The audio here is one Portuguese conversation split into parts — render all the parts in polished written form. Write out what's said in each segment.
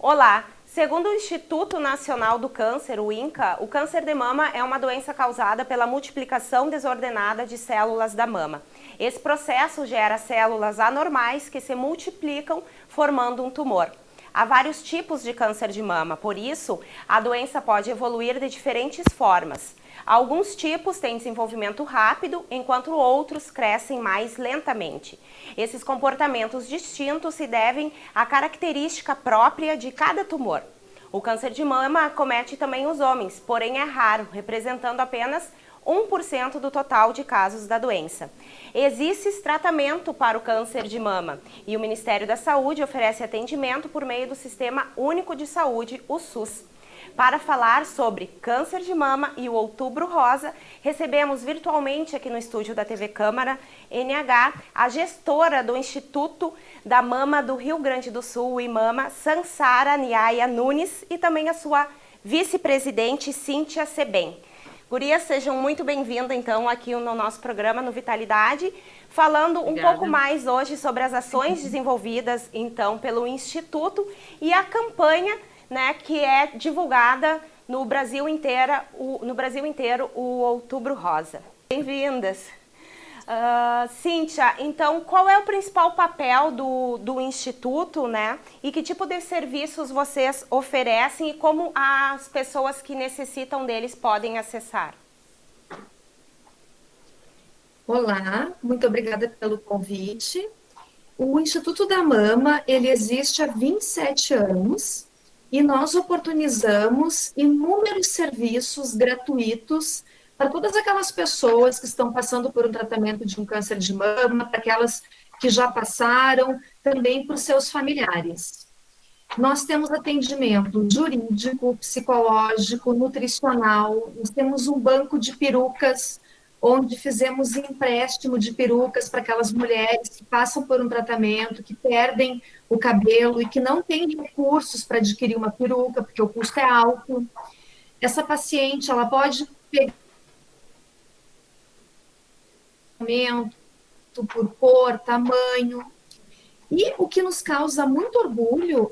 Olá! Segundo o Instituto Nacional do Câncer, o INCA, o câncer de mama é uma doença causada pela multiplicação desordenada de células da mama. Esse processo gera células anormais que se multiplicam, formando um tumor. Há vários tipos de câncer de mama, por isso, a doença pode evoluir de diferentes formas. Alguns tipos têm desenvolvimento rápido, enquanto outros crescem mais lentamente. Esses comportamentos distintos se devem à característica própria de cada tumor. O câncer de mama acomete também os homens, porém é raro, representando apenas 1% do total de casos da doença. Existe tratamento para o câncer de mama e o Ministério da Saúde oferece atendimento por meio do Sistema Único de Saúde, o SUS. Para falar sobre câncer de mama e o Outubro Rosa, recebemos virtualmente aqui no estúdio da TV Câmara NH a gestora do Instituto da Mama do Rio Grande do Sul, o IMAMA, Sansara Niaya Nunes, e também a sua vice-presidente, Cíntia Sebem. Gurias, sejam muito bem-vindas, então, aqui no nosso programa, no Vitalidade, falando um pouco mais hoje sobre as ações desenvolvidas, então, pelo Instituto e a campanha, né, que é divulgada no Brasil inteiro, o Outubro Rosa. Bem-vindas! Cíntia, então, qual é o principal papel do Instituto, né? E que tipo de serviços vocês oferecem e como as pessoas que necessitam deles podem acessar? Olá, muito obrigada pelo convite. O Instituto da Mama, ele existe há 27 anos e nós oportunizamos inúmeros serviços gratuitos para todas aquelas pessoas que estão passando por um tratamento de um câncer de mama, para aquelas que já passaram, também para os seus familiares. Nós temos atendimento jurídico, psicológico, nutricional, nós temos um banco de perucas, onde fizemos empréstimo de perucas para aquelas mulheres que passam por um tratamento, que perdem o cabelo e que não têm recursos para adquirir uma peruca, porque o custo é alto. Essa paciente, ela pode pegar por cor, tamanho. E o que nos causa muito orgulho,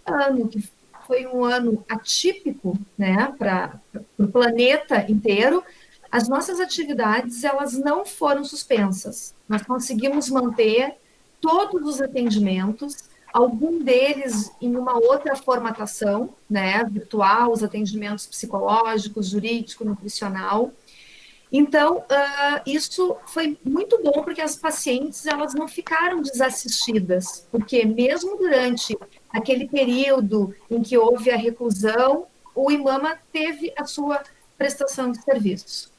ano que foi um ano atípico, né, para o planeta inteiro, as nossas atividades, elas não foram suspensas. Nós conseguimos manter todos os atendimentos, algum deles em uma outra formatação, né, virtual, os atendimentos psicológicos, jurídico, nutricional. Então, isso foi muito bom, porque as pacientes, elas não ficaram desassistidas, porque mesmo durante aquele período em que houve a reclusão, o IMAMA teve a sua prestação de serviços.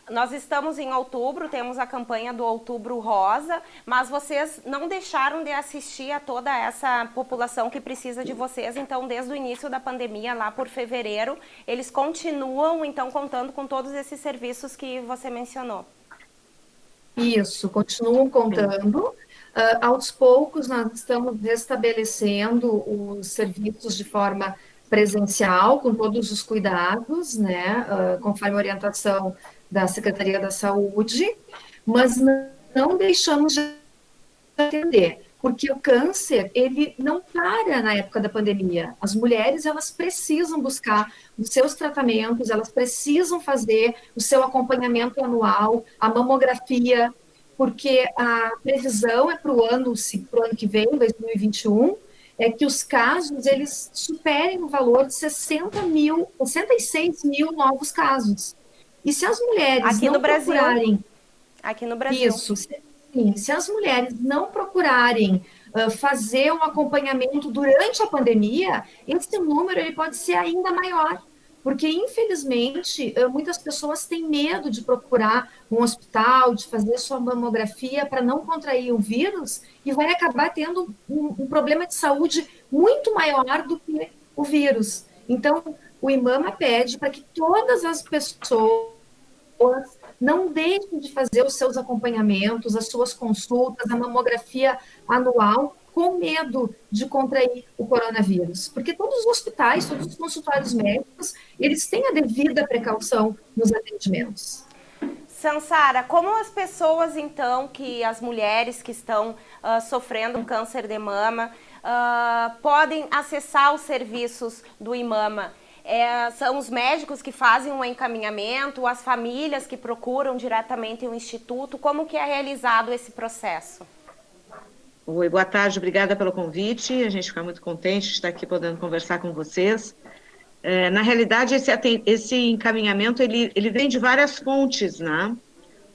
Nós estamos em outubro, temos a campanha do Outubro Rosa, mas vocês não deixaram de assistir a toda essa população que precisa de vocês. Então, desde o início da pandemia, lá por fevereiro, eles continuam, então, contando com todos esses serviços que você mencionou. Isso, continuam contando. Aos poucos, nós estamos restabelecendo os serviços de forma presencial, com todos os cuidados, né, conforme a orientação da Secretaria da Saúde, mas não deixamos de atender, porque o câncer, ele não para na época da pandemia. As mulheres, elas precisam buscar os seus tratamentos, elas precisam fazer o seu acompanhamento anual, a mamografia, porque a previsão é para o ano que vem, 2021, é que os casos, eles superem o valor de 66 mil novos casos. E se as mulheres Aqui no não Brasil. procurarem... Aqui no Brasil. Isso, sim, se as mulheres não procurarem fazer um acompanhamento durante a pandemia, esse número ele pode ser ainda maior, porque, infelizmente, muitas pessoas têm medo de procurar um hospital, de fazer sua mamografia para não contrair o vírus e vai acabar tendo um problema de saúde muito maior do que o vírus. Então, o IMAMA pede para que todas as pessoas não deixem de fazer os seus acompanhamentos, as suas consultas, a mamografia anual, com medo de contrair o coronavírus. Porque todos os hospitais, todos os consultórios médicos, eles têm a devida precaução nos atendimentos. Sansara, como as pessoas, então, as mulheres que estão sofrendo um câncer de mama, podem acessar os serviços do IMAMA? São os médicos que fazem um encaminhamento, as famílias que procuram diretamente o Instituto? Como que é realizado esse processo? Oi, boa tarde, obrigada pelo convite. A gente fica muito contente de estar aqui podendo conversar com vocês. Na realidade, esse encaminhamento, ele vem de várias fontes, né,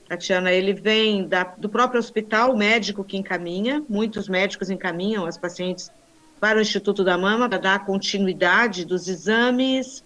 Tatiana? Ele vem do próprio hospital, o médico que encaminha, muitos médicos encaminham as pacientes para o Instituto da Mama, para dar continuidade dos exames,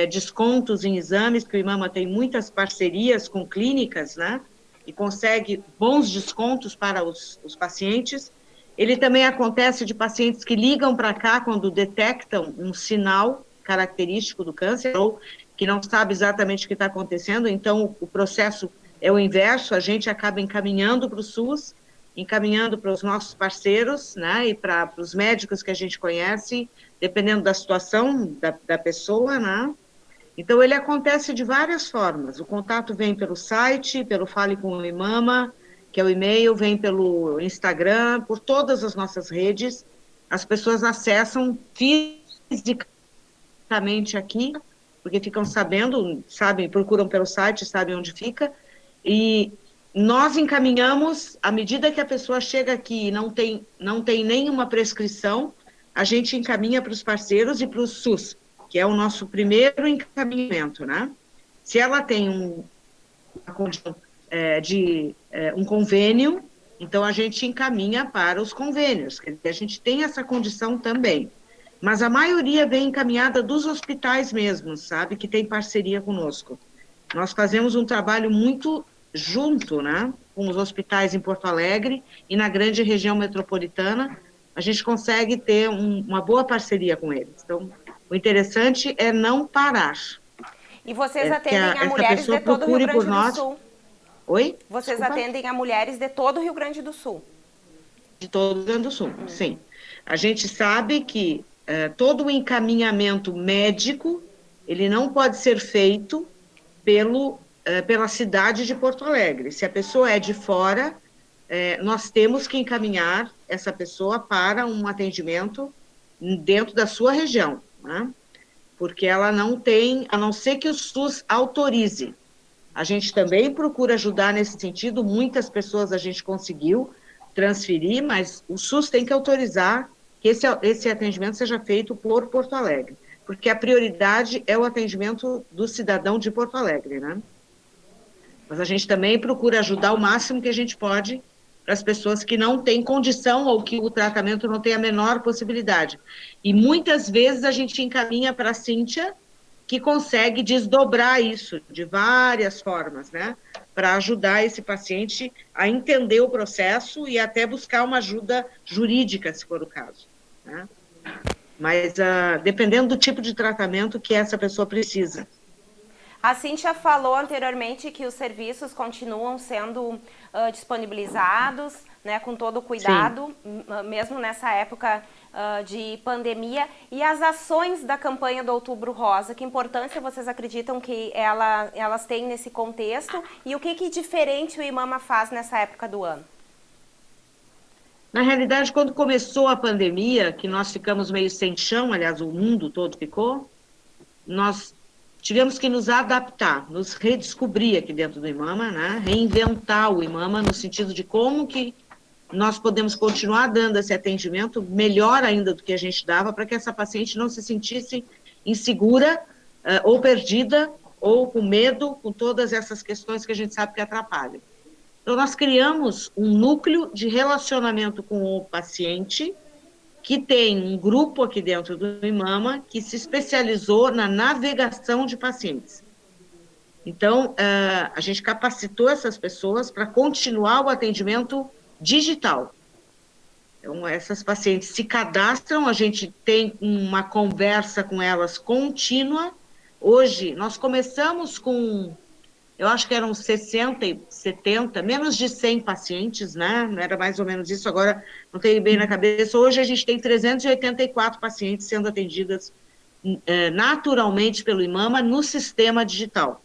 descontos em exames, que o IMAMA tem muitas parcerias com clínicas, né, e consegue bons descontos para os pacientes. Ele também acontece de pacientes que ligam para cá quando detectam um sinal característico do câncer, ou que não sabe exatamente o que está acontecendo, então o processo é o inverso, a gente acaba encaminhando para o SUS, encaminhando para os nossos parceiros, né, e para os médicos que a gente conhece, dependendo da situação da pessoa, né. Então, ele acontece de várias formas. O contato vem pelo site, pelo Fale com o IMAMA, que é o e-mail, vem pelo Instagram, por todas as nossas redes. As pessoas acessam fisicamente aqui, porque ficam sabendo, sabem, procuram pelo site, sabem onde fica. E nós encaminhamos, à medida que a pessoa chega aqui e não tem nenhuma prescrição, a gente encaminha para os parceiros e para o SUS, que é o nosso primeiro encaminhamento, né? Se ela tem uma condição de um convênio, então a gente encaminha para os convênios, quer dizer, a gente tem essa condição também. Mas a maioria vem encaminhada dos hospitais mesmos, sabe, que tem parceria conosco. Nós fazemos um trabalho muito junto, né, com os hospitais em Porto Alegre e na grande região metropolitana, a gente consegue ter uma boa parceria com eles. Então, o interessante é não parar. E vocês atendem a mulheres de todo o Rio Grande do Sul? Oi? Vocês Desculpa? atendem a mulheres de todo o Rio Grande do Sul? De todo o Rio Grande do Sul, sim. A gente sabe que todo o encaminhamento médico, ele não pode ser feito pela cidade de Porto Alegre. Se a pessoa é de fora, nós temos que encaminhar essa pessoa para um atendimento dentro da sua região, né? Porque ela não tem, a não ser que o SUS autorize. A gente também procura ajudar nesse sentido, muitas pessoas a gente conseguiu transferir, mas o SUS tem que autorizar que esse atendimento seja feito por Porto Alegre, porque a prioridade é o atendimento do cidadão de Porto Alegre, né? Mas a gente também procura ajudar o máximo que a gente pode para as pessoas que não têm condição ou que o tratamento não tem a menor possibilidade. E muitas vezes a gente encaminha para a Cíntia, que consegue desdobrar isso de várias formas, né? Para ajudar esse paciente a entender o processo e até buscar uma ajuda jurídica, se for o caso, né? Mas dependendo do tipo de tratamento que essa pessoa precisa. A Cíntia falou anteriormente que os serviços continuam sendo disponibilizados, né, com todo o cuidado, mesmo nessa época de pandemia. E as ações da campanha do Outubro Rosa, que importância vocês acreditam que elas têm nesse contexto? E o que diferente o IMAMA faz nessa época do ano? Na realidade, quando começou a pandemia, que nós ficamos meio sem chão, aliás, o mundo todo ficou, nós tivemos que nos adaptar, nos redescobrir aqui dentro do IMAMA, né? Reinventar o IMAMA no sentido de como que nós podemos continuar dando esse atendimento melhor ainda do que a gente dava, para que essa paciente não se sentisse insegura ou perdida, ou com medo, com todas essas questões que a gente sabe que atrapalham. Então, nós criamos um núcleo de relacionamento com o paciente, que tem um grupo aqui dentro do IMAMA que se especializou na navegação de pacientes. Então, a gente capacitou essas pessoas para continuar o atendimento digital. Então, essas pacientes se cadastram, a gente tem uma conversa com elas contínua. Hoje, nós começamos com, eu acho que eram 60, 70, menos de 100 pacientes, né? Era mais ou menos isso, agora não tenho bem na cabeça. Hoje a gente tem 384 pacientes sendo atendidas naturalmente pelo IMAMA no sistema digital.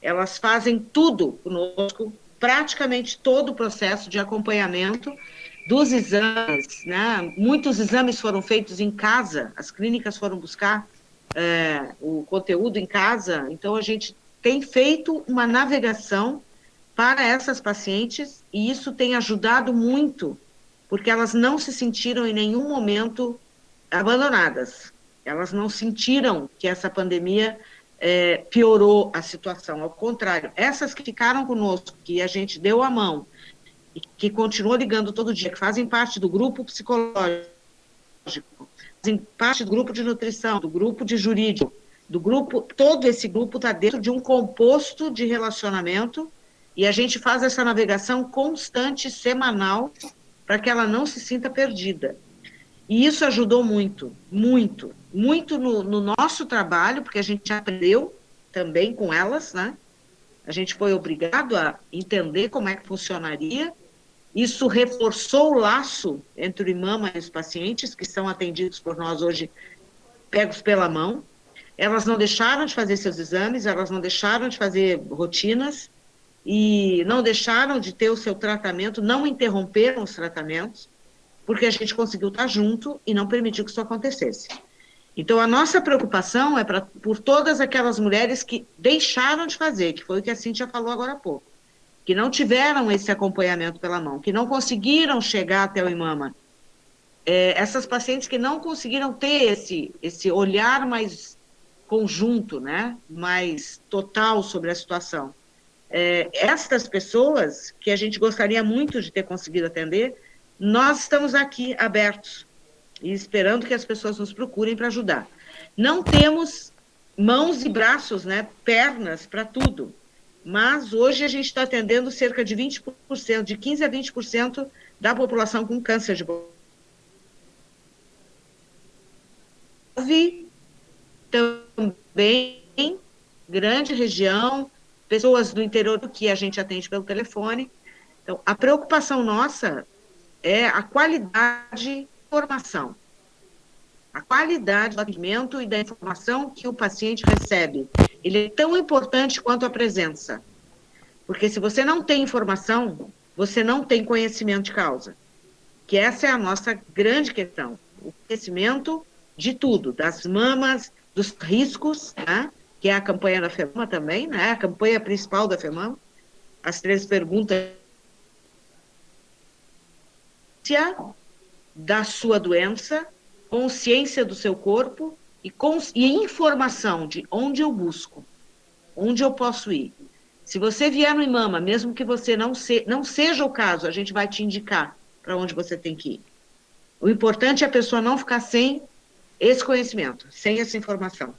Elas fazem tudo conosco, praticamente todo o processo de acompanhamento, dos exames, né? Muitos exames foram feitos em casa, as clínicas foram buscar o conteúdo em casa, então a gente tem feito uma navegação para essas pacientes e isso tem ajudado muito, porque elas não se sentiram em nenhum momento abandonadas, elas não sentiram que essa pandemia piorou a situação, ao contrário, essas que ficaram conosco, que a gente deu a mão, e que continuam ligando todo dia, que fazem parte do grupo psicológico, fazem parte do grupo de nutrição, do grupo de jurídico, do grupo, todo esse grupo está dentro de um composto de relacionamento e a gente faz essa navegação constante, semanal, para que ela não se sinta perdida. E isso ajudou muito, muito, muito no nosso trabalho, porque a gente aprendeu também com elas, né? A gente foi obrigado a entender como é que funcionaria. Isso reforçou o laço entre o IMAMA e os pacientes, que são atendidos por nós hoje, pegos pela mão. Elas não deixaram de fazer seus exames, elas não deixaram de fazer rotinas, e não deixaram de ter o seu tratamento, não interromperam os tratamentos, porque a gente conseguiu estar junto e não permitiu que isso acontecesse. Então, a nossa preocupação é por todas aquelas mulheres que deixaram de fazer, que foi o que a Cíntia falou agora há pouco, que não tiveram esse acompanhamento pela mão, que não conseguiram chegar até o IMAMA. Essas pacientes que não conseguiram ter esse olhar mais conjunto, né, mais total sobre a situação. Estas pessoas, que a gente gostaria muito de ter conseguido atender, nós estamos aqui abertos e esperando que as pessoas nos procurem para ajudar. Não temos mãos e braços, né, pernas para tudo, mas hoje a gente está atendendo cerca de 20%, de 15% a 20% da população com câncer de boca. Também, grande região, pessoas do interior que a gente atende pelo telefone. Então, a preocupação nossa é a qualidade da informação, a qualidade do atendimento e da informação que o paciente recebe. Ele é tão importante quanto a presença, porque se você não tem informação, você não tem conhecimento de causa, que essa é a nossa grande questão, o conhecimento de tudo, das mamas, dos riscos, né? Que é a campanha da FEMAMA também, né? A campanha principal da FEMAMA, as 3 perguntas da sua doença, consciência do seu corpo e informação de onde eu busco, onde eu posso ir. Se você vier no IMAMA, mesmo que você não seja o caso, a gente vai te indicar para onde você tem que ir. O importante é a pessoa não ficar sem esse conhecimento, sem essa informação.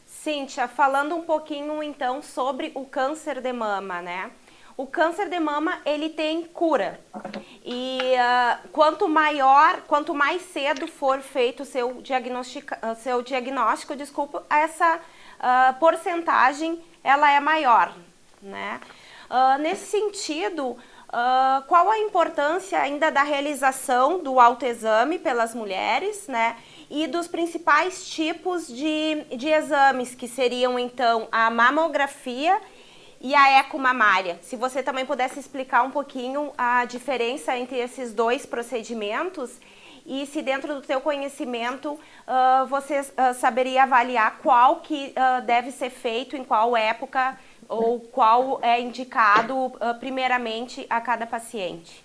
Cíntia, falando um pouquinho então sobre o câncer de mama, né? O câncer de mama, ele tem cura. E quanto mais cedo for feito o seu diagnóstico, essa porcentagem, ela é maior, né? Nesse sentido, qual a importância ainda da realização do autoexame pelas mulheres, né? E dos principais tipos de exames, que seriam, então, a mamografia e a ecomamária. Se você também pudesse explicar um pouquinho a diferença entre esses 2 procedimentos e se dentro do teu conhecimento você saberia avaliar qual que deve ser feito em qual época ou qual é indicado primeiramente a cada paciente.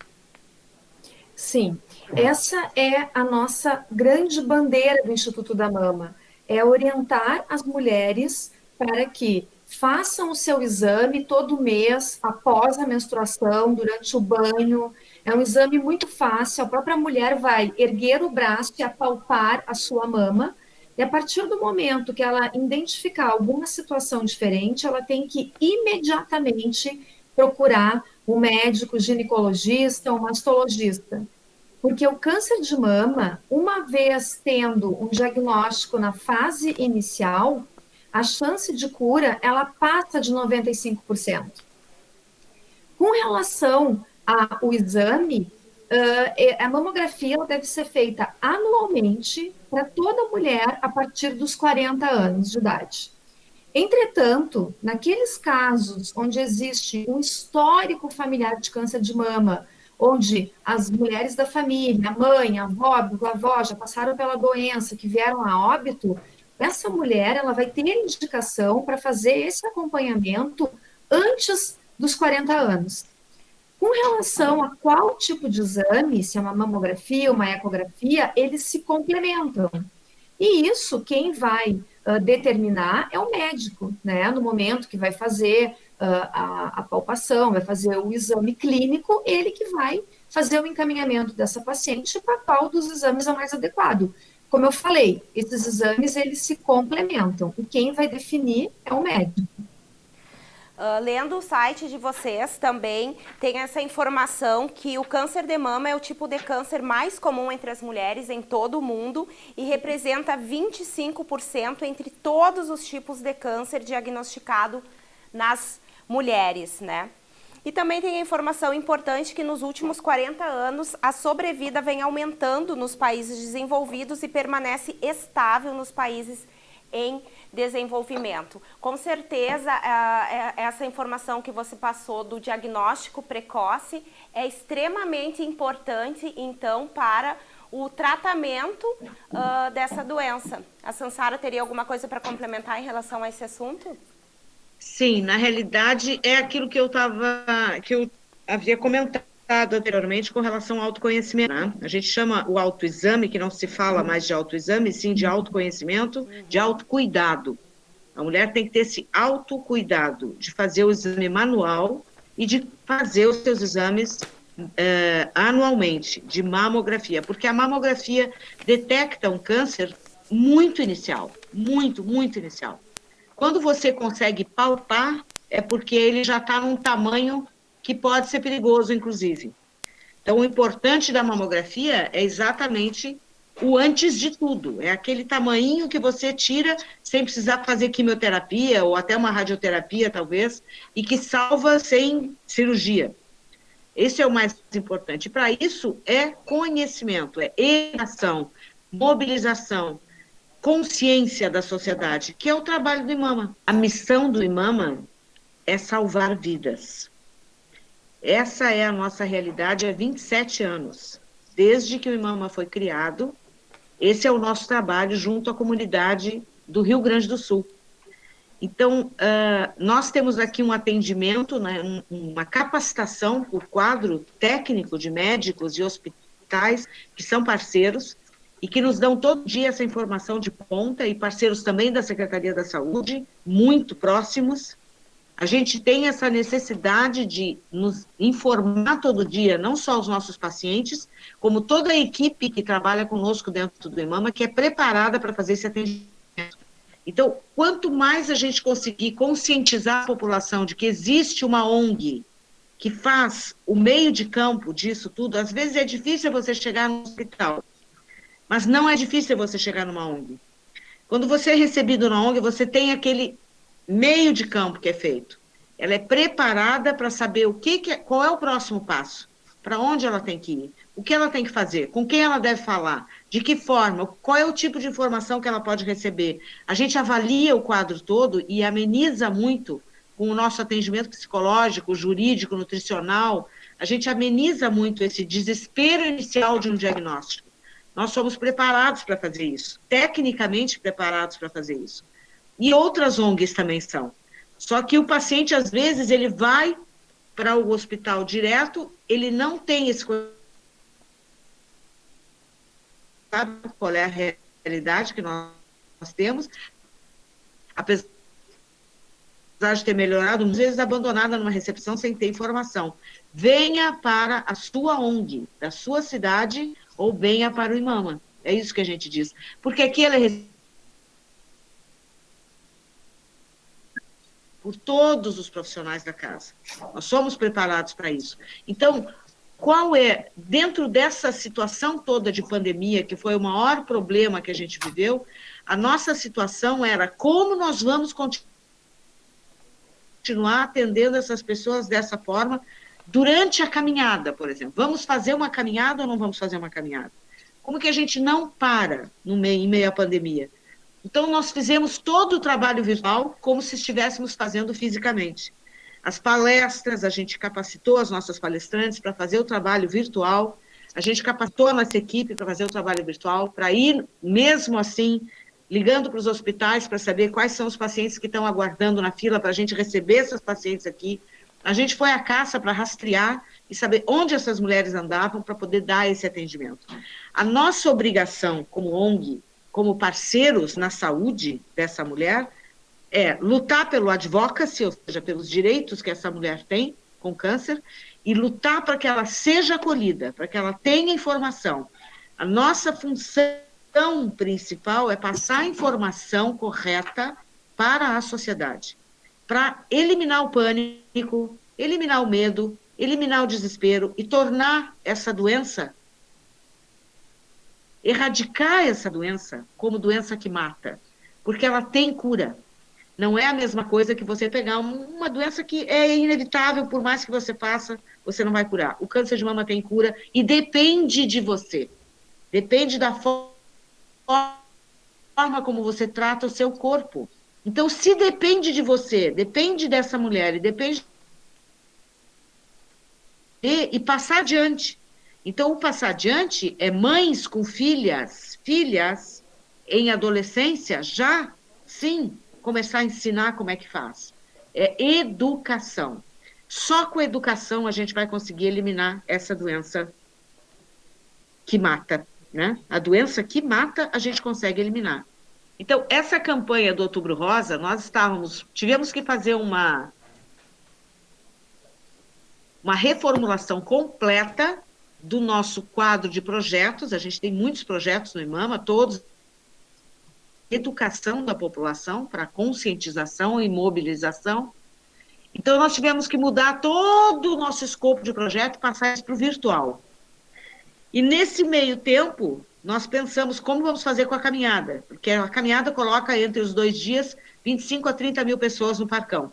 Sim, essa é a nossa grande bandeira do Instituto da Mama, é orientar as mulheres para que façam o seu exame todo mês, após a menstruação, durante o banho. É um exame muito fácil, a própria mulher vai erguer o braço e apalpar a sua mama, e a partir do momento que ela identificar alguma situação diferente, ela tem que imediatamente procurar um médico ginecologista ou mastologista. Porque o câncer de mama, uma vez tendo um diagnóstico na fase inicial, a chance de cura, ela passa de 95%. Com relação ao exame, a mamografia ela deve ser feita anualmente para toda mulher a partir dos 40 anos de idade. Entretanto, naqueles casos onde existe um histórico familiar de câncer de mama, onde as mulheres da família, a mãe, a avó, a avó já passaram pela doença, que vieram a óbito, essa mulher ela vai ter indicação para fazer esse acompanhamento antes dos 40 anos. Com relação a qual tipo de exame, se é uma mamografia, uma ecografia, eles se complementam. E isso, quem vai determinar é o médico, né? No momento que vai fazer a palpação, vai fazer o exame clínico, ele que vai fazer o encaminhamento dessa paciente para qual dos exames é o mais adequado. Como eu falei, esses exames, eles se complementam. E quem vai definir é o médico. Lendo o site de vocês também tem essa informação que o câncer de mama é o tipo de câncer mais comum entre as mulheres em todo o mundo e representa 25% entre todos os tipos de câncer diagnosticado nas mulheres, né? E também tem a informação importante que nos últimos 40 anos a sobrevida vem aumentando nos países desenvolvidos e permanece estável nos países em desenvolvimento. Com certeza, essa informação que você passou do diagnóstico precoce é extremamente importante, então, para o tratamento dessa doença. A Sansara teria alguma coisa para complementar em relação a esse assunto? Sim, na realidade, é aquilo que eu havia comentado anteriormente com relação ao autoconhecimento, né? A gente chama o autoexame, que não se fala mais de autoexame, sim de autoconhecimento, de autocuidado. A mulher tem que ter esse autocuidado de fazer o exame manual e de fazer os seus exames anualmente, de mamografia, porque a mamografia detecta um câncer muito inicial, muito inicial. Quando você consegue palpar, é porque ele já está num tamanho que pode ser perigoso, inclusive. Então, o importante da mamografia é exatamente o antes de tudo. É aquele tamanhinho que você tira sem precisar fazer quimioterapia ou até uma radioterapia, talvez, e que salva sem cirurgia. Esse é o mais importante. Para isso, é conhecimento, é educação, mobilização, consciência da sociedade, que é o trabalho do IMAMA. A missão do IMAMA é salvar vidas. Essa é a nossa realidade há 27 anos. Desde que o IMAMA foi criado, esse é o nosso trabalho junto à comunidade do Rio Grande do Sul. Então, nós temos aqui um atendimento, né, uma capacitação por quadro técnico de médicos e hospitais que são parceiros e que nos dão todo dia essa informação de ponta e parceiros também da Secretaria da Saúde, muito próximos. A gente tem essa necessidade de nos informar todo dia, não só os nossos pacientes, como toda a equipe que trabalha conosco dentro do IMAMA, que é preparada para fazer esse atendimento. Então, quanto mais a gente conseguir conscientizar a população de que existe uma ONG que faz o meio de campo disso tudo, às vezes é difícil você chegar no hospital, mas não é difícil você chegar numa ONG. Quando você é recebido na ONG, você tem aquele meio de campo que é feito. Ela é preparada para saber qual é o próximo passo, para onde ela tem que ir, o que ela tem que fazer, com quem ela deve falar, de que forma, qual é o tipo de informação que ela pode receber. A gente avalia o quadro todo e ameniza muito com o nosso atendimento psicológico, jurídico, nutricional, a gente ameniza muito esse desespero inicial de um diagnóstico. Nós somos preparados para fazer isso, tecnicamente preparados para fazer isso. E outras ONGs também são. Só que o paciente, às vezes, ele vai para o hospital direto, ele não tem esse... Sabe qual é a realidade que nós temos? Apesar de ter melhorado, às vezes abandonada numa recepção sem ter informação. Venha para a sua ONG, da sua cidade, ou venha para o IMAMA. É isso que a gente diz. Porque aqui ela é por todos os profissionais da casa. Nós somos preparados para isso. Então, qual é, dentro dessa situação toda de pandemia, que foi o maior problema que a gente viveu, a nossa situação era como nós vamos continuar atendendo essas pessoas dessa forma durante a caminhada, por exemplo. Vamos fazer uma caminhada ou não vamos fazer uma caminhada? Como que a gente não para em meio à pandemia? Então, nós fizemos todo o trabalho visual como se estivéssemos fazendo fisicamente. as palestras, a gente capacitou as nossas palestrantes para fazer o trabalho virtual, a gente capacitou a nossa equipe para fazer o trabalho virtual, para ir, mesmo assim, ligando para os hospitais para saber quais são os pacientes que estão aguardando na fila para a gente receber esses pacientes aqui. A gente foi à caça para rastrear e saber onde essas mulheres andavam para poder dar esse atendimento. A nossa obrigação como ONG, como parceiros na saúde dessa mulher, é lutar pelo advocacy, ou seja, pelos direitos que essa mulher tem com câncer, e lutar para que ela seja acolhida, para que ela tenha informação. A nossa função principal é passar a informação correta para a sociedade, para eliminar o pânico, eliminar o medo, eliminar o desespero e tornar essa doença, erradicar essa doença como doença que mata, porque ela tem cura. Não é a mesma coisa que você pegar uma doença que é inevitável, por mais que você faça, você não vai curar. O câncer de mama tem cura e depende de você. Depende da forma como você trata o seu corpo. Então, se depende de você, depende dessa mulher, e depende e passar adiante. Então, o passar adiante é mães com filhas em adolescência, já, sim, começar a ensinar como é que faz. É educação. Só com educação a gente vai conseguir eliminar essa doença que mata, né? A doença que mata a gente consegue eliminar. Então, essa campanha do Outubro Rosa, nós tivemos que fazer uma reformulação completa do nosso quadro de projetos. A gente tem muitos projetos no IMAMA, todos educação da população, para conscientização e mobilização. Então, nós tivemos que mudar todo o nosso escopo de projeto e passar isso para o virtual. E, nesse meio tempo, nós pensamos como vamos fazer com a caminhada, porque a caminhada coloca entre os 2 dias 25 a 30 mil pessoas no Parcão.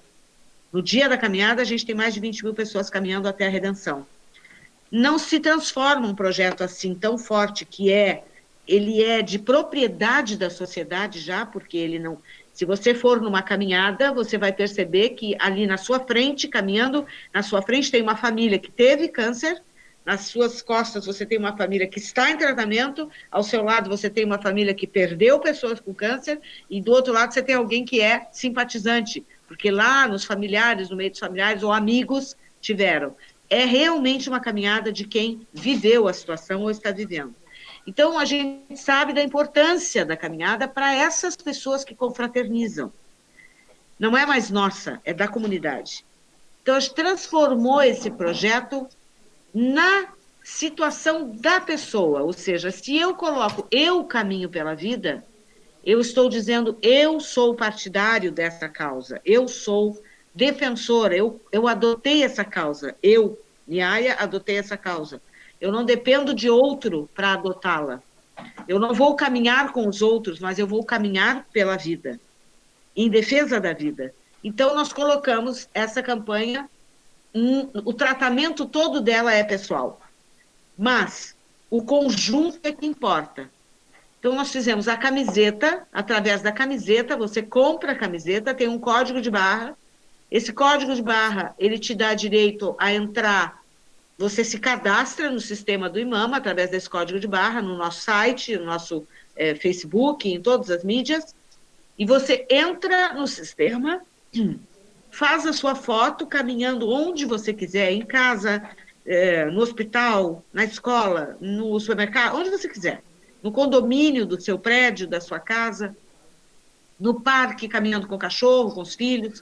No dia da caminhada, a gente tem mais de 20 mil pessoas caminhando até a Redenção. Não se transforma um projeto assim tão forte, ele é de propriedade da sociedade já, porque ele não... Se você for numa caminhada, você vai perceber que ali na sua frente, caminhando, na sua frente tem uma família que teve câncer, nas suas costas você tem uma família que está em tratamento, ao seu lado você tem uma família que perdeu pessoas com câncer, e do outro lado você tem alguém que é simpatizante, porque lá nos familiares, no meio dos familiares, ou amigos tiveram. É realmente uma caminhada de quem viveu a situação ou está vivendo. Então, a gente sabe da importância da caminhada para essas pessoas que confraternizam. Não é mais nossa, é da comunidade. Então, a gente transformou esse projeto na situação da pessoa, ou seja, se eu coloco eu caminho pela vida, eu estou dizendo eu sou partidário dessa causa, eu sou defensora, eu adotei essa causa, eu, Niaya, adotei essa causa. Eu não dependo de outro para adotá-la. Eu não vou caminhar com os outros, mas eu vou caminhar pela vida, em defesa da vida. Então, nós colocamos essa campanha, o tratamento todo dela é pessoal, mas o conjunto é que importa. Então, nós fizemos a camiseta, através da camiseta, você compra a camiseta, tem um código de barra, esse código de barra, ele te dá direito a entrar. Você se cadastra no sistema do IMAMA, através desse código de barra, no nosso site, no nosso Facebook, em todas as mídias, e você entra no sistema, faz a sua foto caminhando onde você quiser, em casa, no hospital, na escola, no supermercado, onde você quiser, no condomínio do seu prédio, da sua casa, no parque, caminhando com o cachorro, com os filhos.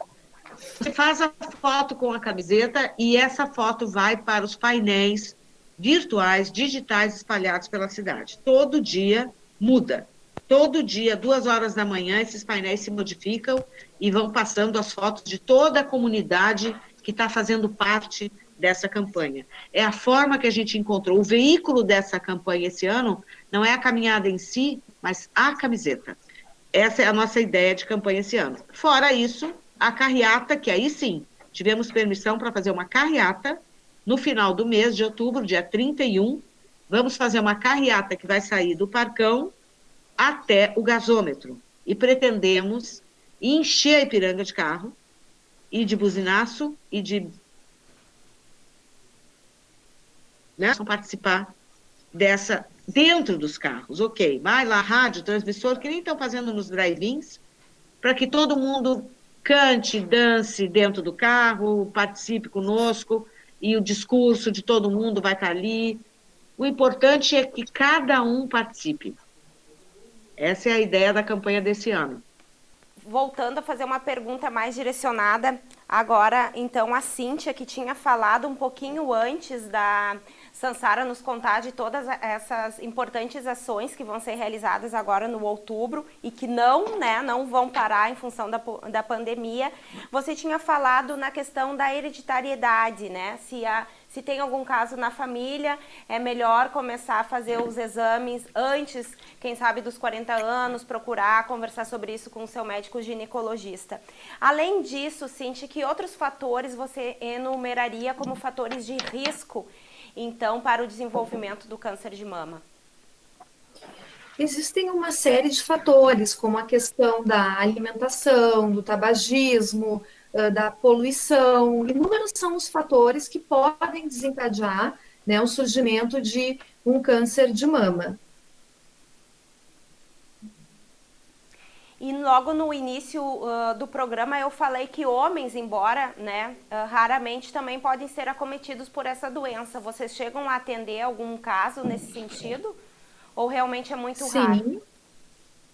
Você faz a foto com a camiseta e essa foto vai para os painéis virtuais, digitais, espalhados pela cidade. Todo dia muda. Todo dia, 2 horas da manhã, esses painéis se modificam e vão passando as fotos de toda a comunidade que está fazendo parte dessa campanha. É a forma que a gente encontrou. O veículo dessa campanha esse ano não é a caminhada em si, mas a camiseta. Essa é a nossa ideia de campanha esse ano. Fora isso, a carreata, que aí sim, tivemos permissão para fazer uma carreata no final do mês de outubro, dia 31. Vamos fazer uma carreata que vai sair do Parcão até o gasômetro. E pretendemos encher a Ipiranga de carro e de buzinaço e de, né, participar dessa dentro dos carros. Ok, vai lá, rádio, transmissor, que nem estão fazendo nos drive-ins, para que todo mundo cante, dance dentro do carro, participe conosco, e o discurso de todo mundo vai estar ali. O importante é que cada um participe. Essa é a ideia da campanha desse ano. Voltando a fazer uma pergunta mais direcionada agora, então, a Cíntia, que tinha falado um pouquinho antes da Sansara nos contar de todas essas importantes ações que vão ser realizadas agora no outubro e que não vão parar em função da pandemia. Você tinha falado na questão da hereditariedade, né? Se tem algum caso na família, é melhor começar a fazer os exames antes, quem sabe, dos 40 anos, procurar conversar sobre isso com o seu médico ginecologista. Além disso, Cíntia, que outros fatores você enumeraria como fatores de risco, então, para o desenvolvimento do câncer de mama? Existem uma série de fatores, como a questão da alimentação, do tabagismo, da poluição. Inúmeros são os fatores que podem desencadear, né, o surgimento de um câncer de mama. E logo no início do programa eu falei que homens, embora, né, raramente também podem ser acometidos por essa doença. Vocês chegam a atender algum caso nesse sentido? Ou realmente é muito raro?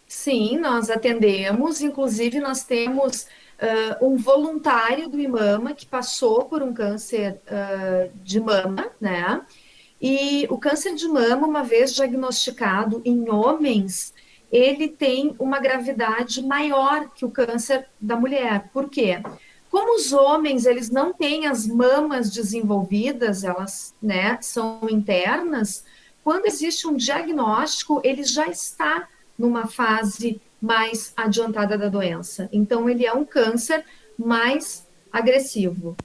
Sim, nós atendemos. Inclusive, nós temos um voluntário do IMAMA que passou por um câncer de mama, né? E o câncer de mama, uma vez diagnosticado em homens, ele tem uma gravidade maior que o câncer da mulher. Por quê? Como os homens, eles não têm as mamas desenvolvidas, elas, né, são internas, quando existe um diagnóstico, ele já está numa fase mais adiantada da doença. Então, ele é um câncer mais agressivo.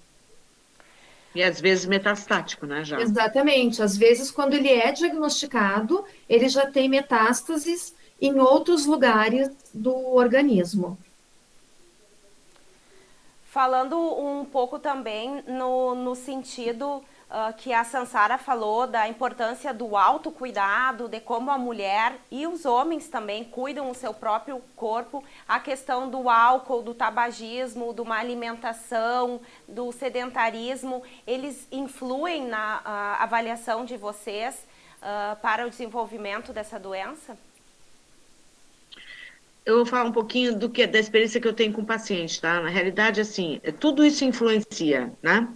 E às vezes metastático, né, já? Exatamente. Às vezes, quando ele é diagnosticado, ele já tem metástases em outros lugares do organismo. Falando um pouco também no sentido que a Sansara falou da importância do autocuidado, de como a mulher e os homens também cuidam do seu próprio corpo, a questão do álcool, do tabagismo, de uma alimentação, do sedentarismo, eles influem na avaliação de vocês para o desenvolvimento dessa doença? Eu vou falar um pouquinho da experiência que eu tenho com o paciente, tá? Na realidade, assim, tudo isso influencia, né?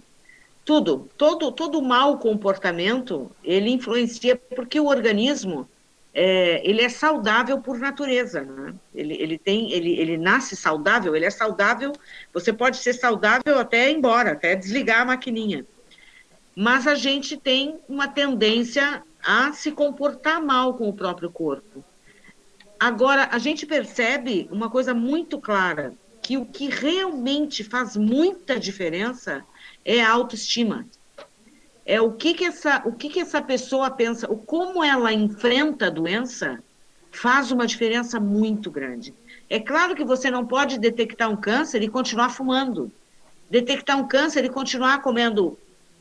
Tudo, todo mau comportamento, ele influencia porque o organismo, ele é saudável por natureza, né? Ele nasce saudável, ele é saudável, você pode ser saudável até ir embora, até desligar a maquininha. Mas a gente tem uma tendência a se comportar mal com o próprio corpo. Agora, a gente percebe uma coisa muito clara, que o que realmente faz muita diferença é a autoestima. É o que essa pessoa pensa, como ela enfrenta a doença, faz uma diferença muito grande. É claro que você não pode detectar um câncer e continuar fumando. Detectar um câncer e continuar comendo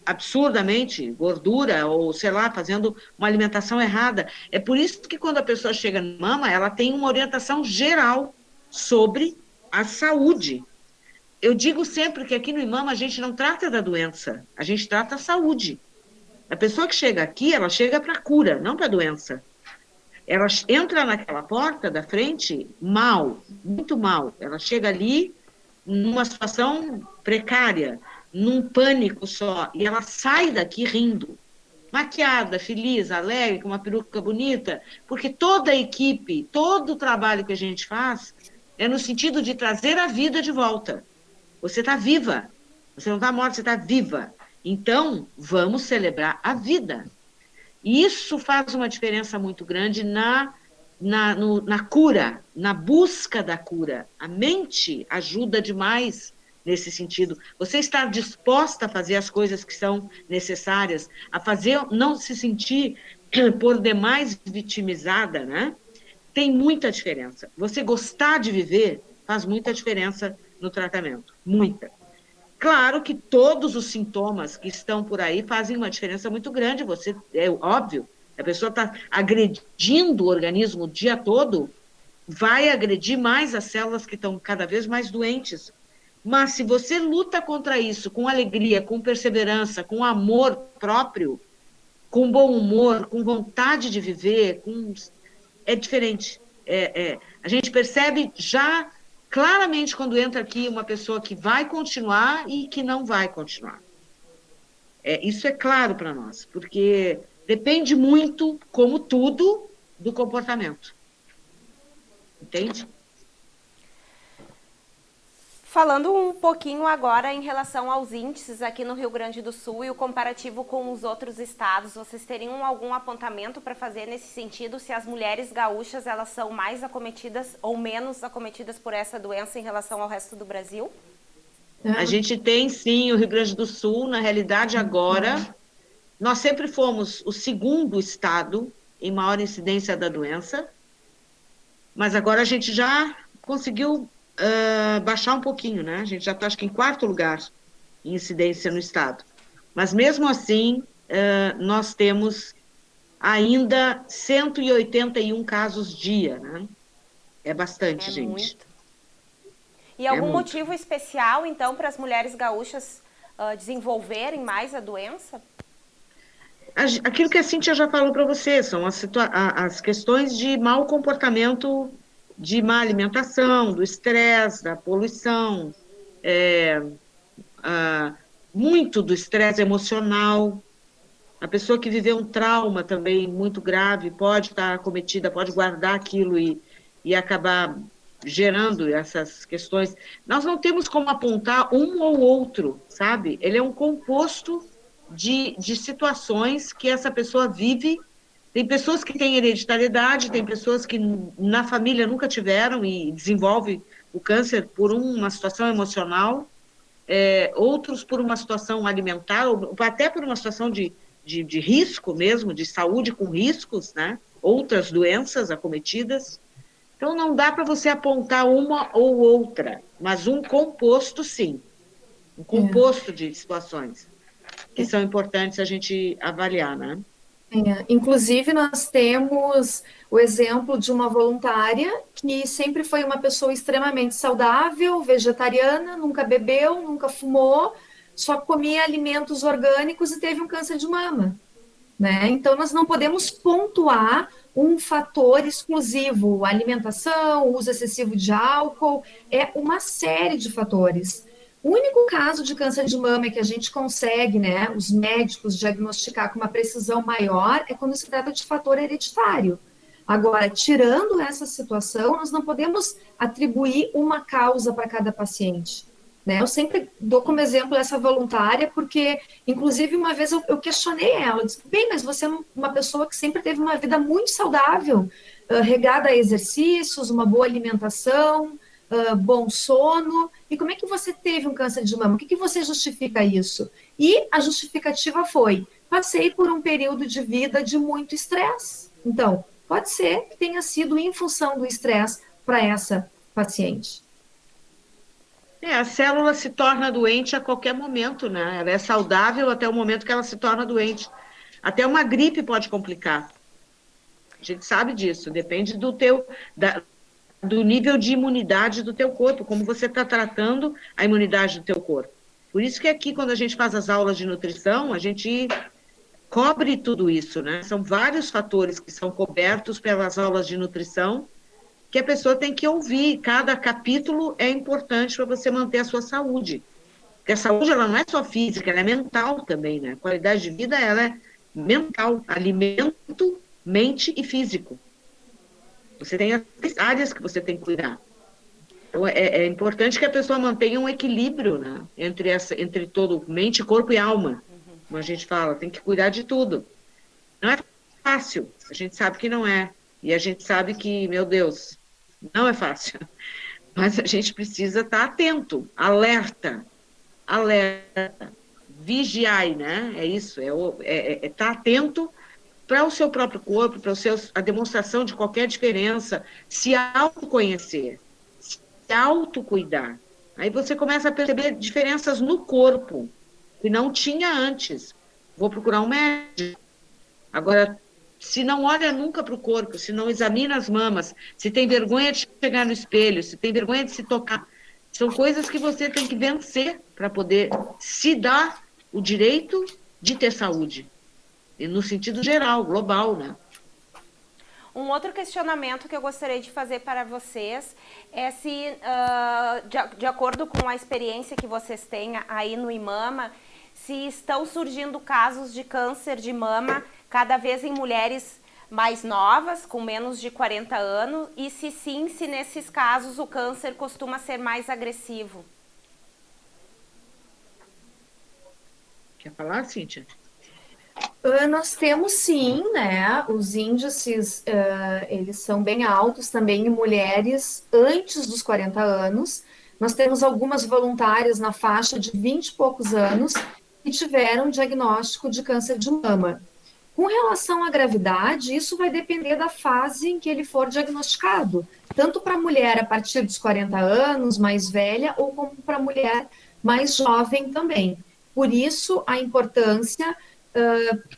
absurdamente gordura ou, sei lá, fazendo uma alimentação errada. É por isso que quando a pessoa chega no mama, ela tem uma orientação geral sobre a saúde. Eu digo sempre que aqui no IMAMA a gente não trata da doença, a gente trata a saúde. A pessoa que chega aqui, ela chega para a cura, não para a doença. Ela entra naquela porta da frente mal, muito mal. Ela chega ali numa situação precária, num pânico só, e ela sai daqui rindo, maquiada, feliz, alegre, com uma peruca bonita, porque toda a equipe, todo o trabalho que a gente faz é no sentido de trazer a vida de volta. Você está viva, você não está morta, você está viva. Então, vamos celebrar a vida. E isso faz uma diferença muito grande na cura, na busca da cura. A mente ajuda demais nesse sentido. Você estar disposta a fazer as coisas que são necessárias, a fazer, não se sentir por demais vitimizada, né? Tem muita diferença. Você gostar de viver faz muita diferença no tratamento, muita. Claro que todos os sintomas que estão por aí fazem uma diferença muito grande. Você, é óbvio, a pessoa está agredindo o organismo o dia todo, vai agredir mais as células que estão cada vez mais doentes. Mas se você luta contra isso com alegria, com perseverança, com amor próprio, com bom humor, com vontade de viver, é diferente. A gente percebe já claramente quando entra aqui uma pessoa que vai continuar e que não vai continuar. Isso é claro para nós, porque depende muito, como tudo, do comportamento. Entende? Falando um pouquinho agora em relação aos índices aqui no Rio Grande do Sul e o comparativo com os outros estados, vocês teriam algum apontamento para fazer nesse sentido, se as mulheres gaúchas elas são mais acometidas ou menos acometidas por essa doença em relação ao resto do Brasil? A gente tem, sim, o Rio Grande do Sul, na realidade, agora, nós sempre fomos o segundo estado em maior incidência da doença, mas agora a gente já conseguiu baixar um pouquinho, né? A gente já está, acho que, em 4º lugar em incidência no estado. Mas, mesmo assim, nós temos ainda 181 casos dia, né? É bastante, gente. Muito. E algum motivo especial, então, para as mulheres gaúchas desenvolverem mais a doença? Aquilo que a Cíntia já falou para você, são as questões de mau comportamento, de má alimentação, do estresse, da poluição, muito do estresse emocional. A pessoa que viveu um trauma também muito grave pode estar acometida, pode guardar aquilo e acabar gerando essas questões. Nós não temos como apontar um ou outro, sabe? Ele é um composto de situações que essa pessoa vive. Tem pessoas que têm hereditariedade, tem pessoas que na família nunca tiveram e desenvolvem o câncer por uma situação emocional, outros por uma situação alimentar, ou até por uma situação de risco mesmo, de saúde com riscos, né? Outras doenças acometidas. Então, não dá para você apontar uma ou outra, mas um composto, sim. Um composto de situações que são importantes a gente avaliar, né? Inclusive, nós temos o exemplo de uma voluntária que sempre foi uma pessoa extremamente saudável, vegetariana, nunca bebeu, nunca fumou, só comia alimentos orgânicos e teve um câncer de mama, né? Então, nós não podemos pontuar um fator exclusivo, alimentação, uso excessivo de álcool, é uma série de fatores. O único caso de câncer de mama que a gente consegue, né, os médicos diagnosticar com uma precisão maior é quando se trata de fator hereditário. Agora, tirando essa situação, nós não podemos atribuir uma causa para cada paciente, né? Eu sempre dou como exemplo essa voluntária, porque, inclusive, uma vez eu questionei ela, eu disse, bem, mas você é uma pessoa que sempre teve uma vida muito saudável, regada a exercícios, uma boa alimentação, bom sono, e como é que você teve um câncer de mama? O que você justifica isso? E a justificativa foi, passei por um período de vida de muito estresse. Então, pode ser que tenha sido em função do estresse para essa paciente. A célula se torna doente a qualquer momento, né? Ela é saudável até o momento que ela se torna doente. Até uma gripe pode complicar. A gente sabe disso, depende do nível de imunidade do teu corpo, como você está tratando a imunidade do teu corpo. Por isso que aqui, quando a gente faz as aulas de nutrição, a gente cobre tudo isso, né? São vários fatores que são cobertos pelas aulas de nutrição, que a pessoa tem que ouvir. Cada capítulo é importante para você manter a sua saúde. Porque a saúde, ela não é só física, ela é mental também, né? A qualidade de vida, ela é mental. Alimento, mente e físico. Você tem as áreas que você tem que cuidar. Então, é importante que a pessoa mantenha um equilíbrio, né? Entre todo, mente, corpo e alma. Como a gente fala, tem que cuidar de tudo. Não é fácil, a gente sabe que não é. E a gente sabe que, meu Deus, não é fácil. Mas a gente precisa estar atento, alerta, vigiai, né? É isso, estar atento para o seu próprio corpo, para a demonstração de qualquer diferença, se autoconhecer, se autocuidar. Aí você começa a perceber diferenças no corpo, que não tinha antes. Vou procurar um médico. Agora, se não olha nunca para o corpo, se não examina as mamas, se tem vergonha de chegar no espelho, se tem vergonha de se tocar, são coisas que você tem que vencer para poder se dar o direito de ter saúde. E no sentido geral, global, né? Um outro questionamento que eu gostaria de fazer para vocês é se, de acordo com a experiência que vocês têm aí no IMAMA, se estão surgindo casos de câncer de mama cada vez em mulheres mais novas, com menos de 40 anos, e se sim, se nesses casos o câncer costuma ser mais agressivo. Quer falar, Cíntia? Nós temos sim, né? Os índices, eles são bem altos também em mulheres antes dos 40 anos. Nós temos algumas voluntárias na faixa de 20 e poucos anos que tiveram diagnóstico de câncer de mama. Com relação à gravidade, isso vai depender da fase em que ele for diagnosticado, tanto para a mulher a partir dos 40 anos, mais velha, ou como para a mulher mais jovem também. Por isso, a importância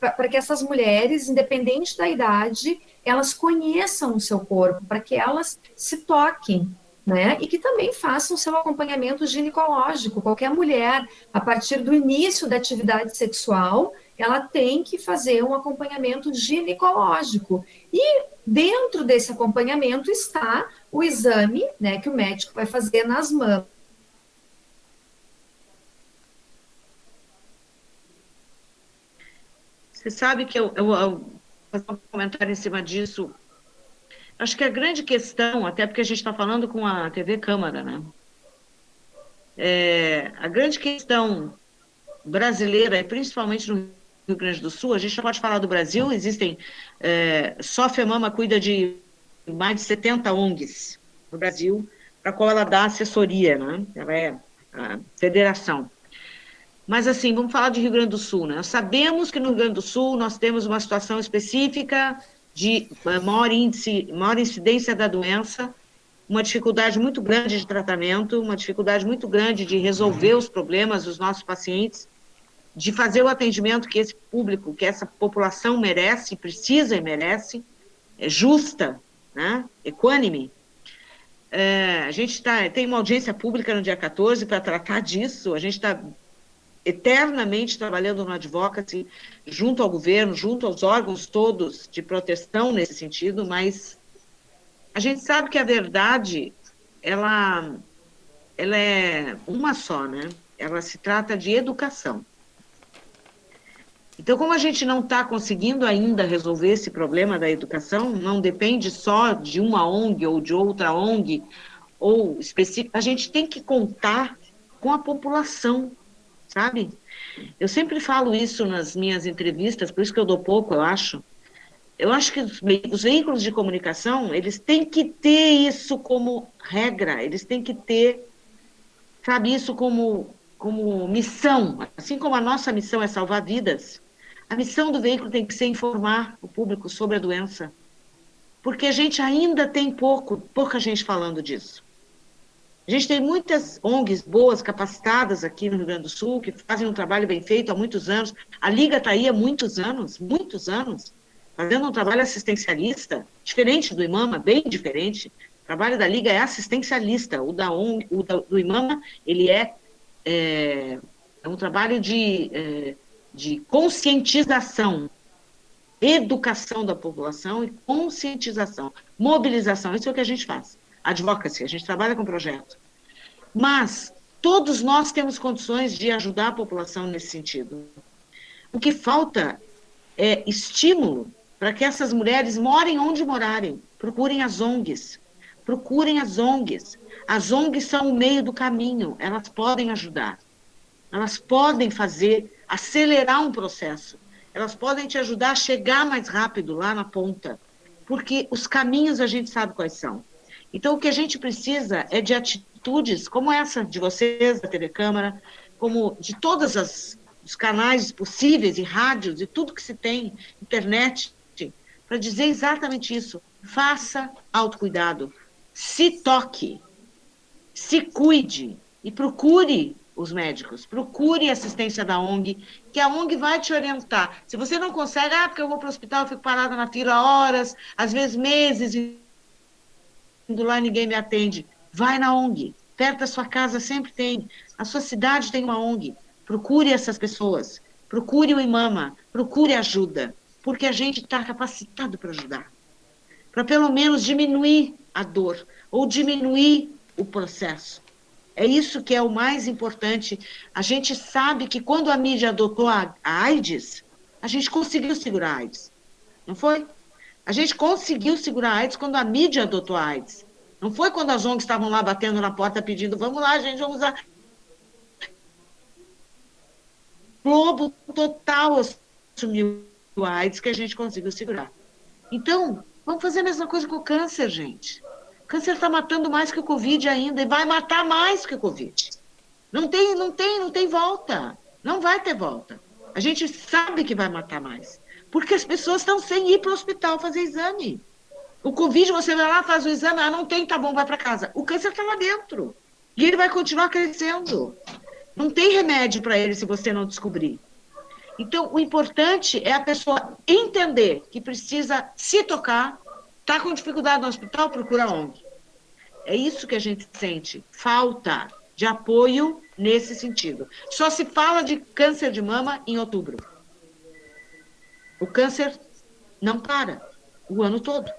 para que essas mulheres, independente da idade, elas conheçam o seu corpo, para que elas se toquem, né? E que também façam o seu acompanhamento ginecológico. Qualquer mulher, a partir do início da atividade sexual, ela tem que fazer um acompanhamento ginecológico. E dentro desse acompanhamento está o exame, né, que o médico vai fazer nas mamas. Você sabe que eu vou fazer um comentário em cima disso. Acho que a grande questão, até porque a gente está falando com a TV Câmara, né? A grande questão brasileira, e principalmente no Rio Grande do Sul, a gente não pode falar do Brasil, existem, só a FEMAMA cuida de mais de 70 ONGs no Brasil, para a qual ela dá assessoria, né? Ela é a federação. Mas, assim, vamos falar de Rio Grande do Sul, né? Nós sabemos que no Rio Grande do Sul nós temos uma situação específica de maior incidência da doença, uma dificuldade muito grande de tratamento, uma dificuldade muito grande de resolver os problemas dos nossos pacientes, de fazer o atendimento que esse público, que essa população merece, precisa e merece, é justa, né? Equânime. A gente tem uma audiência pública no dia 14 para tratar disso, a gente está eternamente trabalhando no advocacy, junto ao governo, junto aos órgãos todos de proteção nesse sentido, mas a gente sabe que a verdade, ela é uma só, né? Ela se trata de educação. Então, como a gente não está conseguindo ainda resolver esse problema da educação, não depende só de uma ONG ou de outra ONG, ou específica, a gente tem que contar com a população, sabe? Eu sempre falo isso nas minhas entrevistas, por isso que eu dou pouco, eu acho. Eu acho que os veículos de comunicação, eles têm que ter isso como regra, eles têm que ter, sabe, isso como missão. Assim como a nossa missão é salvar vidas, a missão do veículo tem que ser informar o público sobre a doença. Porque a gente ainda tem pouca gente falando disso. A gente tem muitas ONGs boas, capacitadas aqui no Rio Grande do Sul, que fazem um trabalho bem feito há muitos anos. A Liga está aí há muitos anos, fazendo um trabalho assistencialista, diferente do IMAMA, bem diferente. O trabalho da Liga é assistencialista. O da ONG, do IMAMA, ele é um trabalho de conscientização, educação da população e conscientização, mobilização. Isso é o que a gente faz. Advocacy, a gente trabalha com projeto. Mas todos nós temos condições de ajudar a população nesse sentido. O que falta é estímulo para que essas mulheres morem onde morarem. Procurem as ONGs. Procurem as ONGs. As ONGs são o meio do caminho. Elas podem ajudar. Elas podem acelerar um processo. Elas podem te ajudar a chegar mais rápido lá na ponta. Porque os caminhos a gente sabe quais são. Então, o que a gente precisa é de atitudes como essa de vocês, da TV Câmara, como de todos os canais possíveis, e rádios, e tudo que se tem, internet, para dizer exatamente isso. Faça autocuidado, se toque, se cuide, E procure os médicos, procure a assistência da ONG, que a ONG vai te orientar. Se você não consegue, porque eu vou para o hospital, eu fico parada na fila horas, às vezes meses, indo lá ninguém me atende. Vai na ONG, perto da sua casa sempre tem, a sua cidade tem uma ONG. Procure essas pessoas, procure o IMAMA, procure ajuda, porque a gente está capacitado para ajudar, para pelo menos diminuir a dor ou diminuir o processo. É isso que é o mais importante. A gente sabe que quando a mídia adotou a AIDS, a gente conseguiu segurar a AIDS. Não foi? A gente conseguiu segurar a AIDS quando a mídia adotou a AIDS. Não foi quando as ONGs estavam lá batendo na porta pedindo, vamos lá, gente, vamos lá. Globo total assumiu a AIDS que a gente conseguiu segurar. Então, vamos fazer a mesma coisa com o câncer, gente. O câncer está matando mais que o Covid ainda e vai matar mais que o Covid. Não tem volta. Não vai ter volta. A gente sabe que vai matar mais. Porque as pessoas estão sem ir para o hospital fazer exame. O Covid, você vai lá, faz o exame, não tem, tá bom, vai para casa. O câncer está lá dentro. E ele vai continuar crescendo. Não tem remédio para ele se você não descobrir. Então, o importante é a pessoa entender que precisa se tocar, está com dificuldade no hospital, procura a ONG. É isso que a gente sente, falta de apoio nesse sentido. Só se fala de câncer de mama em outubro. O câncer não para o ano todo.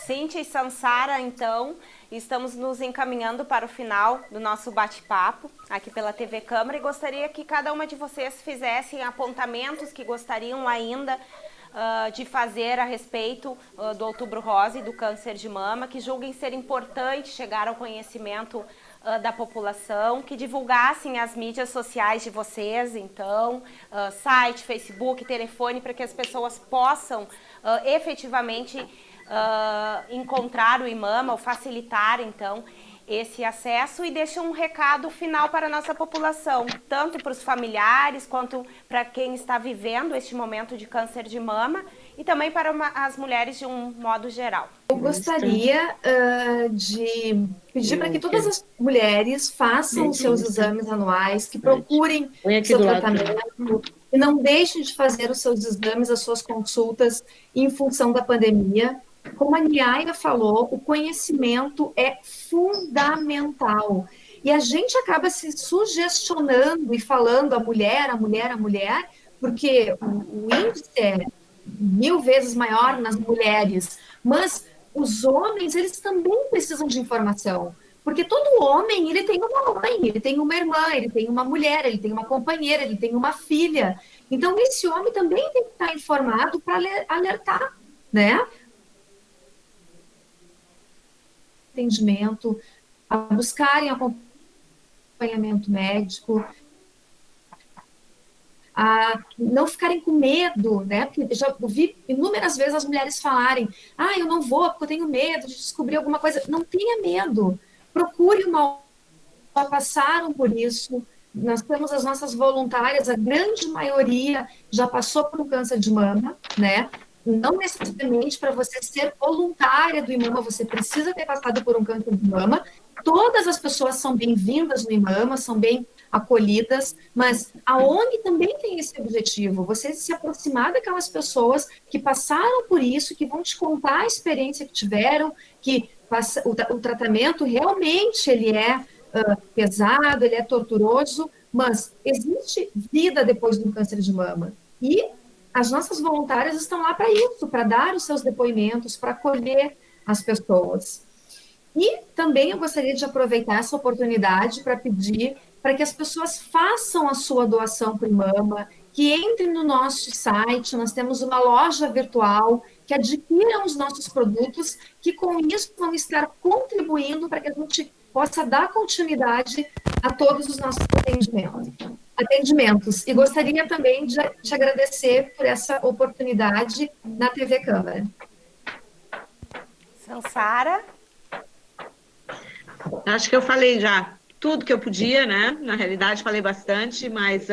Cíntia e Sansara, então, estamos nos encaminhando para o final do nosso bate-papo aqui pela TV Câmara e gostaria que cada uma de vocês fizessem apontamentos que gostariam ainda de fazer a respeito do Outubro Rosa e do câncer de mama, que julguem ser importante chegar ao conhecimento da população, que divulgassem as mídias sociais de vocês, então, site, Facebook, telefone, para que as pessoas possam efetivamente encontrar o IMAMA ou facilitar, então, esse acesso e deixa um recado final para a nossa população, tanto para os familiares quanto para quem está vivendo este momento de câncer de mama e também para as mulheres de um modo geral. Eu gostaria de pedir para que todas as mulheres façam os seus exames anuais, que procurem seu tratamento e não deixem de fazer os seus exames, as suas consultas em função da pandemia. Como a Niaia falou, o conhecimento é fundamental. E a gente acaba se sugestionando e falando a mulher, porque o índice é 1000 vezes maior nas mulheres. Mas os homens, eles também precisam de informação. Porque todo homem, ele tem uma mãe, ele tem uma irmã, ele tem uma mulher, ele tem uma companheira, ele tem uma filha. Então, esse homem também tem que estar informado para alertar, né? Atendimento, a buscarem acompanhamento médico, a não ficarem com medo, né? Porque eu já ouvi inúmeras vezes as mulheres falarem: eu não vou porque eu tenho medo de descobrir alguma coisa. Não tenha medo, procure uma já passaram por isso. Nós temos as nossas voluntárias, a grande maioria já passou por um câncer de mama, né? Não necessariamente para você ser voluntária do IMAMA, você precisa ter passado por um câncer de mama. Todas as pessoas são bem-vindas no IMAMA, são bem acolhidas, mas a ONG também tem esse objetivo, você se aproximar daquelas pessoas que passaram por isso, que vão te contar a experiência que tiveram, que o tratamento realmente ele é pesado, ele é torturoso, mas existe vida depois do câncer de mama. E as nossas voluntárias estão lá para isso, para dar os seus depoimentos, para acolher as pessoas. E também eu gostaria de aproveitar essa oportunidade para pedir para que as pessoas façam a sua doação para o IMAMA, que entrem no nosso site, nós temos uma loja virtual, que adquiram os nossos produtos, que com isso vão estar contribuindo para que a gente possa dar continuidade a todos os nossos atendimentos. E gostaria também de te agradecer por essa oportunidade na TV Câmara. Sansara? Acho que eu falei já tudo que eu podia, né? Na realidade, falei bastante, mas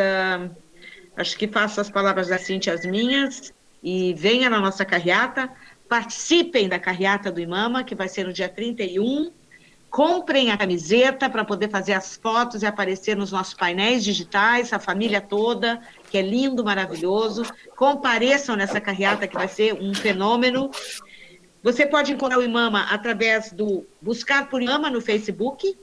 acho que faço as palavras da Cíntia as minhas e venha na nossa carreata, participem da carreata do IMAMA, que vai ser no dia 31, Comprem a camiseta para poder fazer as fotos e aparecer nos nossos painéis digitais, a família toda, que é lindo, maravilhoso. Compareçam nessa carreata que vai ser um fenômeno. Você pode encontrar o Imama através do buscar por Imama no Facebook,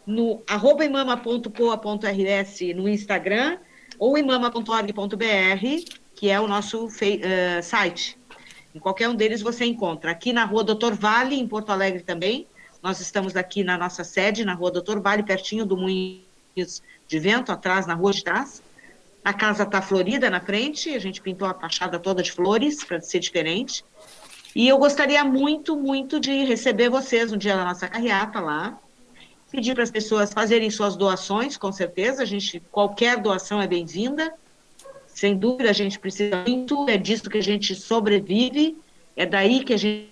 no @imama.poa.rs no Instagram, ou imama.org.br, que é o nosso site. Em qualquer um deles você encontra. Aqui na Rua Doutor Vale, em Porto Alegre também. Nós estamos aqui na nossa sede, na Rua Doutor Vale, pertinho do Moinhos de Vento, atrás, na rua de trás. A casa está florida na frente, a gente pintou a fachada toda de flores, para ser diferente. E eu gostaria muito, muito de receber vocês um dia na nossa carreata lá. Pedir para as pessoas fazerem suas doações, com certeza. Qualquer doação é bem-vinda. Sem dúvida, a gente precisa muito, é disso que a gente sobrevive, é daí que a gente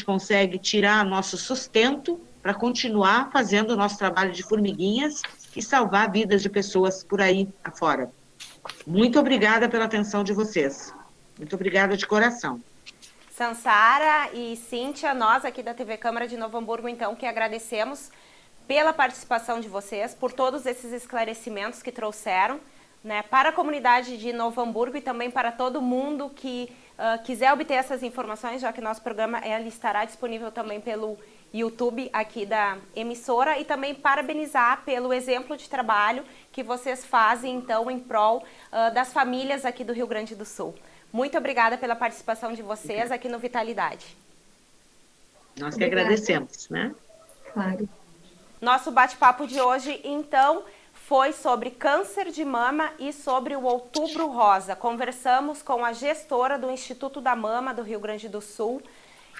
consegue tirar nosso sustento para continuar fazendo o nosso trabalho de formiguinhas e salvar vidas de pessoas por aí afora. Muito obrigada pela atenção de vocês. Muito obrigada de coração. Sansara e Cíntia, nós aqui da TV Câmara de Novo Hamburgo, então, que agradecemos pela participação de vocês, por todos esses esclarecimentos que trouxeram, né, para a comunidade de Novo Hamburgo e também para todo mundo que quiser obter essas informações, já que nosso programa ele estará disponível também pelo YouTube aqui da emissora, e também parabenizar pelo exemplo de trabalho que vocês fazem, então, em prol das famílias aqui do Rio Grande do Sul. Muito obrigada pela participação de vocês aqui no Vitalidade. Nós que agradecemos, né? Claro. Nosso bate-papo de hoje, então, foi sobre câncer de mama e sobre o Outubro Rosa. Conversamos com a gestora do Instituto da Mama do Rio Grande do Sul,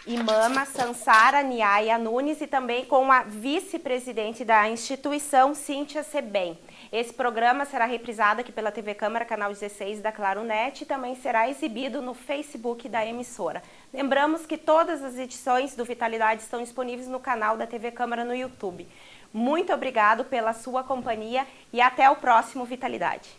Imama Sansara Niaya Nunes, e também com a vice-presidente da instituição, Cíntia Sebem. Esse programa será reprisado aqui pela TV Câmara, canal 16 da Claro Net, e também será exibido no Facebook da emissora. Lembramos que todas as edições do Vitalidade estão disponíveis no canal da TV Câmara no YouTube. Muito obrigado pela sua companhia e até o próximo Vitalidade.